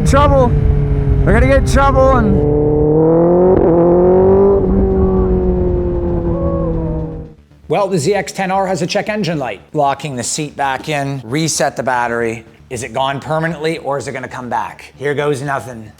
in trouble. We're gonna get in trouble. And well, the ZX10R has a check engine light. Locking the seat back in, reset the battery. Is it gone permanently or is it gonna come back? Here goes nothing.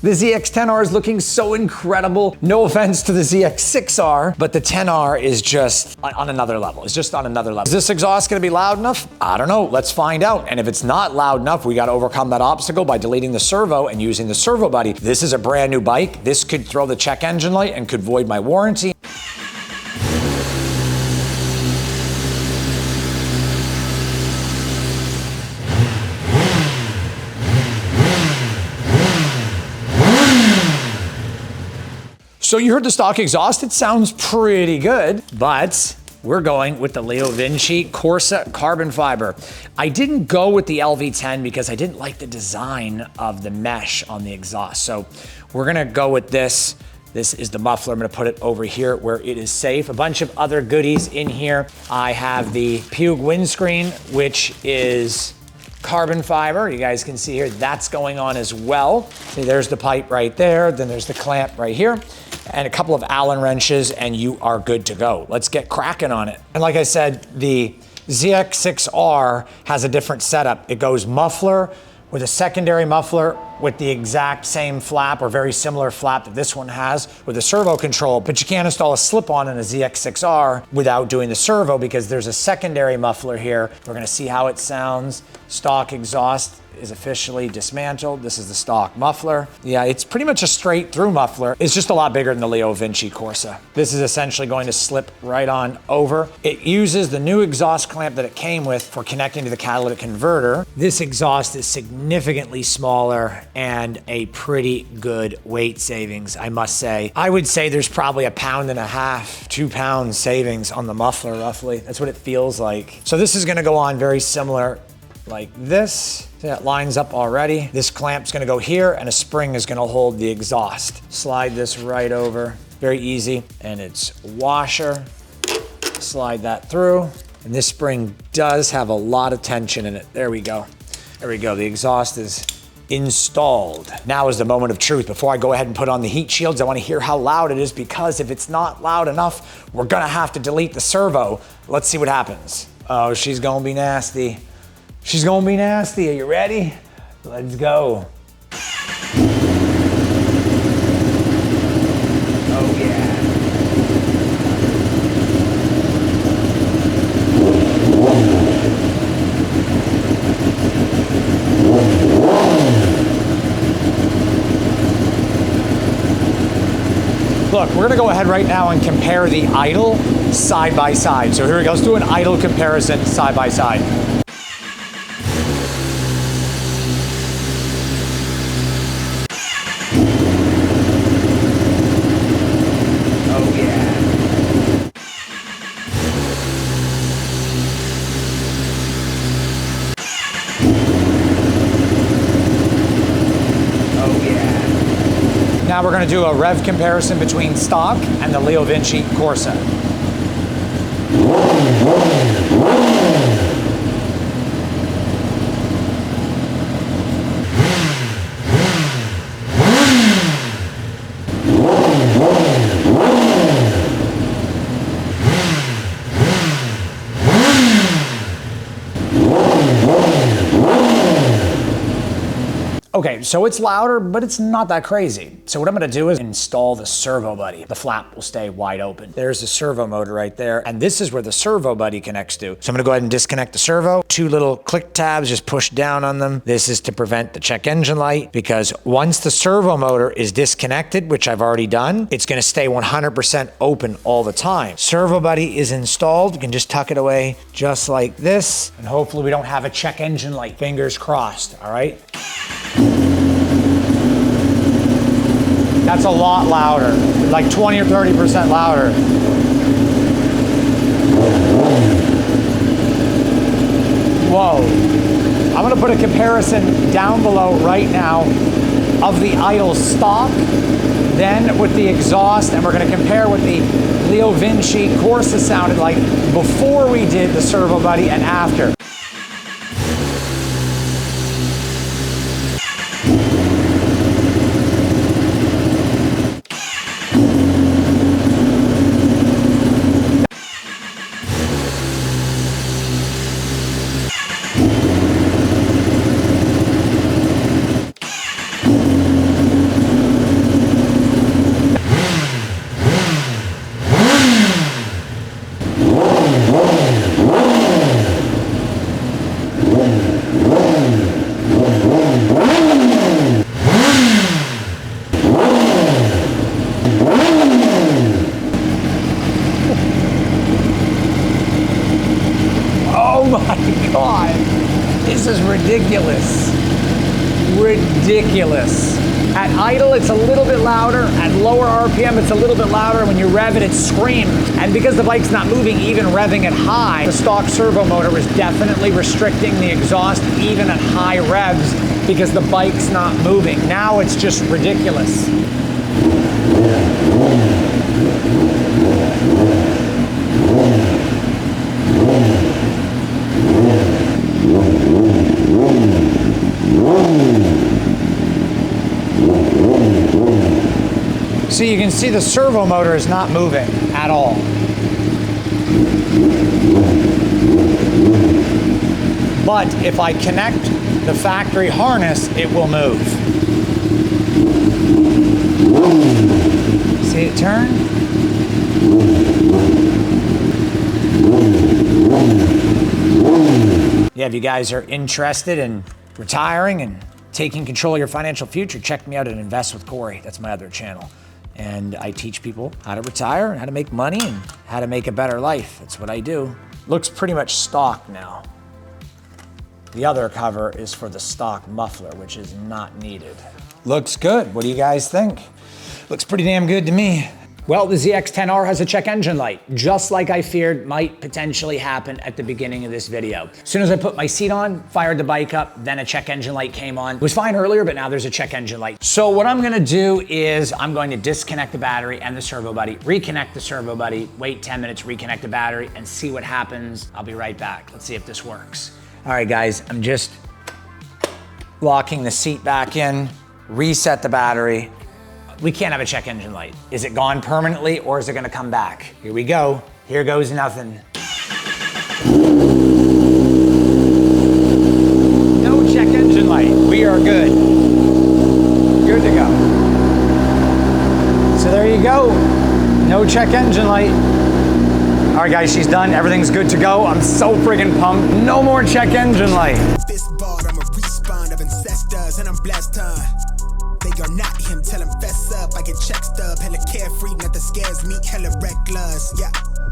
The ZX10R is looking so incredible. No offense to the ZX6R, but the 10R is just on another level. It's just on another level. Is this exhaust gonna be loud enough? I don't know, let's find out. And if it's not loud enough, we gotta overcome that obstacle by deleting the servo and using the Servo Buddy. This is a brand new bike. This could throw the check engine light and could void my warranty. So you heard the stock exhaust, it sounds pretty good, but we're going with the Leo Vinci Corsa carbon fiber. I didn't go with the LV10 because I didn't like the design of the mesh on the exhaust. So we're gonna go with this. This is the muffler. I'm gonna put it over here where it is safe. A bunch of other goodies in here. I have the Puig windscreen, which is carbon fiber. You guys can see here, that's going on as well. See, there's the pipe right there. Then there's the clamp right here. And a couple of Allen wrenches and you are good to go. Let's get cracking on it. And like I said, the ZX6R has a different setup. It goes muffler with a secondary muffler with the exact same flap or very similar flap that this one has with a servo control, but you can't install a slip-on in a ZX6R without doing the servo because there's a secondary muffler here. We're gonna see how it sounds. Stock exhaust is officially dismantled. This is the stock muffler. Yeah, it's pretty much a straight through muffler. It's just a lot bigger than the Leo Vinci Corsa. This is essentially going to slip right on over. It uses the new exhaust clamp that it came with for connecting to the catalytic converter. This exhaust is significantly smaller and a pretty good weight savings, I must say. I would say there's probably 1.5 pounds, 2 pounds savings on the muffler, roughly. That's what it feels like. So this is gonna go on very similar like this. See, that lines up already. This clamp's gonna go here and a spring is gonna hold the exhaust. Slide this right over, very easy. And it's washer, slide that through. And this spring does have a lot of tension in it. There we go. There we go, the exhaust is installed. Now is the moment of truth. Before I go ahead and put on the heat shields, I wanna hear how loud it is because if it's not loud enough, we're gonna have to delete the servo. Let's see what happens. Oh, she's gonna be nasty. She's gonna be nasty. Are you ready? Let's go. Oh yeah. Look, we're gonna go ahead right now and compare the idle side by side. So here we go, let's do an idle comparison side by side. Now we're going to do a rev comparison between stock and the Leo Vinci Corsa. Okay, so it's louder, but it's not that crazy. So what I'm gonna do is install the Servo Buddy. The flap will stay wide open. There's the servo motor right there, and this is where the Servo Buddy connects to. So I'm gonna go ahead and disconnect the servo. 2 little click tabs, just push down on them. This is to prevent the check engine light, because once the servo motor is disconnected, which I've already done, it's gonna stay 100% open all the time. Servo Buddy is installed. You can just tuck it away just like this, and hopefully we don't have a check engine light. Fingers crossed, all right? That's a lot louder, like 20 or 30% louder. Whoa. I'm gonna put a comparison down below right now of the idle stock, then with the exhaust, and we're gonna compare what the Leo Vinci Corsa sounded like before we did the Servo Buddy and after. is ridiculous. Ridiculous. At idle, it's a little bit louder. At lower RPM, it's a little bit louder. When you rev it, it screams. And because the bike's not moving, even revving it high, the stock servo motor is definitely restricting the exhaust even at high revs because the bike's not moving. Now it's just ridiculous. So you can see the servo motor is not moving at all. But if I connect the factory harness, it will move. See it turn? Yeah, if you guys are interested in retiring and taking control of your financial future, check me out at Invest with Corey. That's my other channel. And I teach people how to retire and how to make money and how to make a better life. That's what I do. Looks pretty much stock now. The other cover is for the stock muffler, which is not needed. Looks good. What do you guys think? Looks pretty damn good to me. Well, the ZX10R has a check engine light, just like I feared might potentially happen at the beginning of this video. As soon as I put my seat on, fired the bike up, then a check engine light came on. It was fine earlier, but now there's a check engine light. So what I'm gonna do is I'm going to disconnect the battery and the servo buddy, reconnect the servo buddy, wait 10 minutes, reconnect the battery, and see what happens. I'll be right back. Let's see if this works. All right, guys, I'm just locking the seat back in, reset the battery. We can't have a check engine light. Is it gone permanently or is it gonna come back? Here we go. Here goes nothing. No check engine light. We are good. Good to go. So there you go. No check engine light. All right, guys, she's done. Everything's good to go. I'm so friggin' pumped. No more check engine light. Fist ball, I'm a respawn of ancestors, and I'm blessed, They are not him, tell him fess up. I get check stub, hella carefree, nothing scares me, hella reckless. Yeah,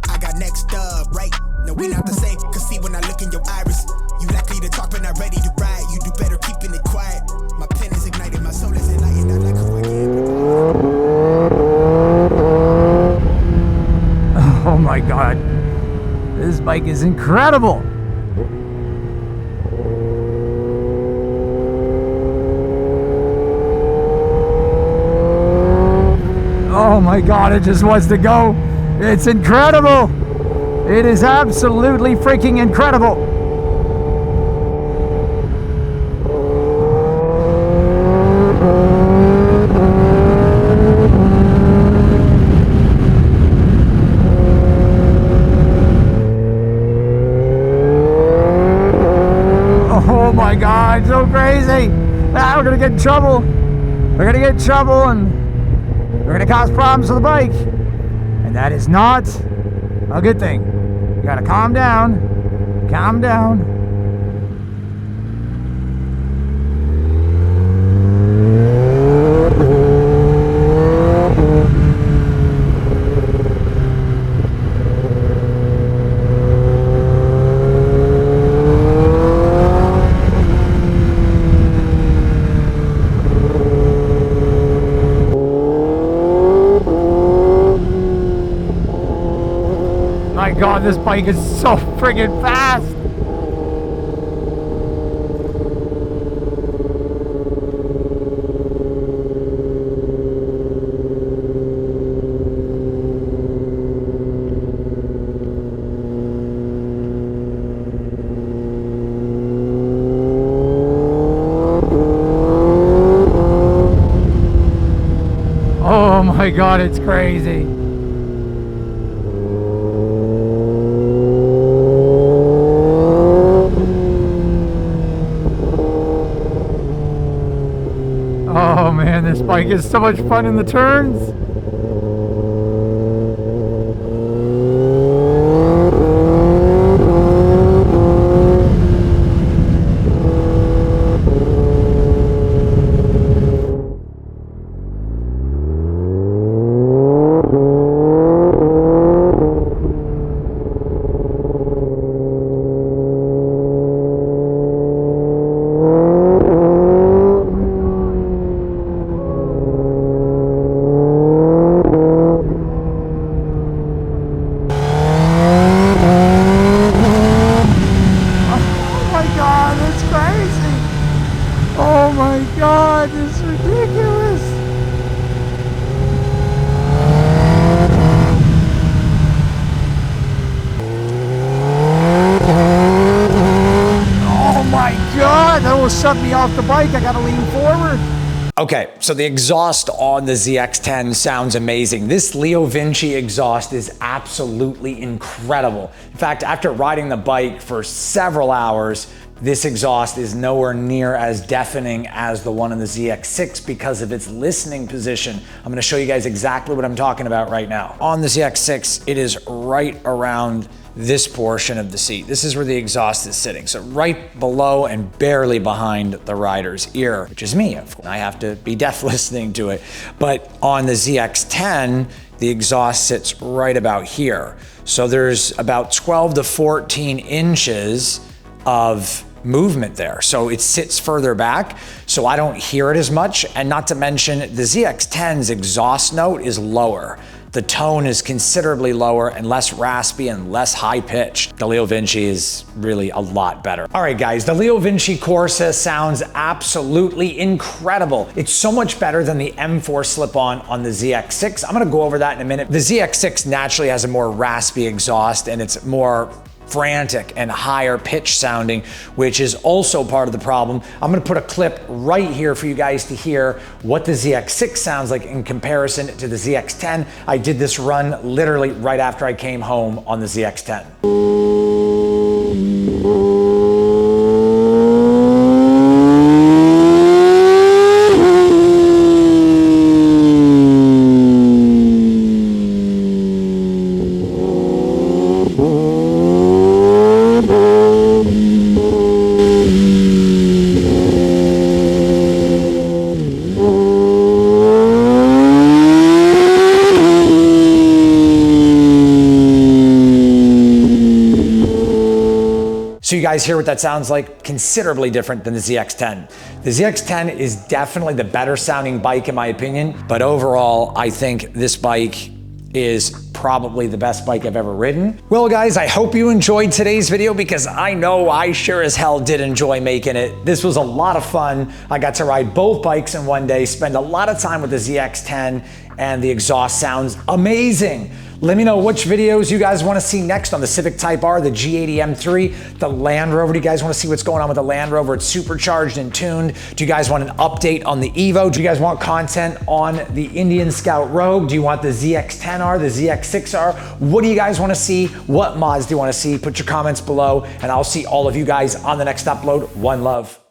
I got next up, right? No, we not the same, cause see when I look in your iris, you likely to talk but not ready to ride. You do better keeping it quiet. My pen is ignited, my soul is enlightened. I like who I am. Oh my God. This bike is incredible. Oh my God, it just wants to go. It's incredible. It is absolutely freaking incredible. Oh my God, so crazy. Now we're gonna get in trouble. We're gonna get in trouble and we're gonna cause problems to the bike, and that is not a good thing. You gotta calm down, calm down. My God, this bike is so friggin' fast. Oh my God, it's crazy. Oh man, this bike is so much fun in the turns. off the bike, I gotta lean forward. Okay, so the exhaust on the ZX10 sounds amazing. This Leo Vinci exhaust is absolutely incredible. In fact, after riding the bike for several hours, this exhaust is nowhere near as deafening as the one in the ZX6 because of its listening position. I'm gonna show you guys exactly what I'm talking about right now. On the ZX6, it is right around this portion of the seat. This is where the exhaust is sitting. So right below and barely behind the rider's ear, which is me, of course. I have to be deaf listening to it. But on the ZX10, the exhaust sits right about here. So there's about 12 to 14 inches of movement there. So it sits further back, so I don't hear it as much. And not to mention, the ZX10's exhaust note is lower. The tone is considerably lower and less raspy and less high pitched. The Leo Vinci is really a lot better. All right, guys, the Leo Vinci Corsa sounds absolutely incredible. It's so much better than the M4 slip-on on the ZX6. I'm gonna go over that in a minute. The ZX6 naturally has a more raspy exhaust and it's more frantic and higher pitch sounding, which is also part of the problem. I'm gonna put a clip right here for you guys to hear what the ZX6 sounds like in comparison to the ZX10. I did this run literally right after I came home on the ZX10. So you guys hear what that sounds like? Considerably different than the ZX10. The ZX10 is definitely the better sounding bike in my opinion, but overall, I think this bike is probably the best bike I've ever ridden. Well guys, I hope you enjoyed today's video because I know I sure as hell did enjoy making it. This was a lot of fun. I got to ride both bikes in one day, spend a lot of time with the ZX10, and the exhaust sounds amazing. Let me know which videos you guys want to see next on the Civic Type R, the G80 M3, the Land Rover. Do you guys want to see what's going on with the Land Rover? It's supercharged and tuned. Do you guys want an update on the Evo? Do you guys want content on the Indian Scout Rogue? Do you want the ZX10R, the ZX6R? What do you guys want to see? What mods do you want to see? Put your comments below and I'll see all of you guys on the next upload. One love.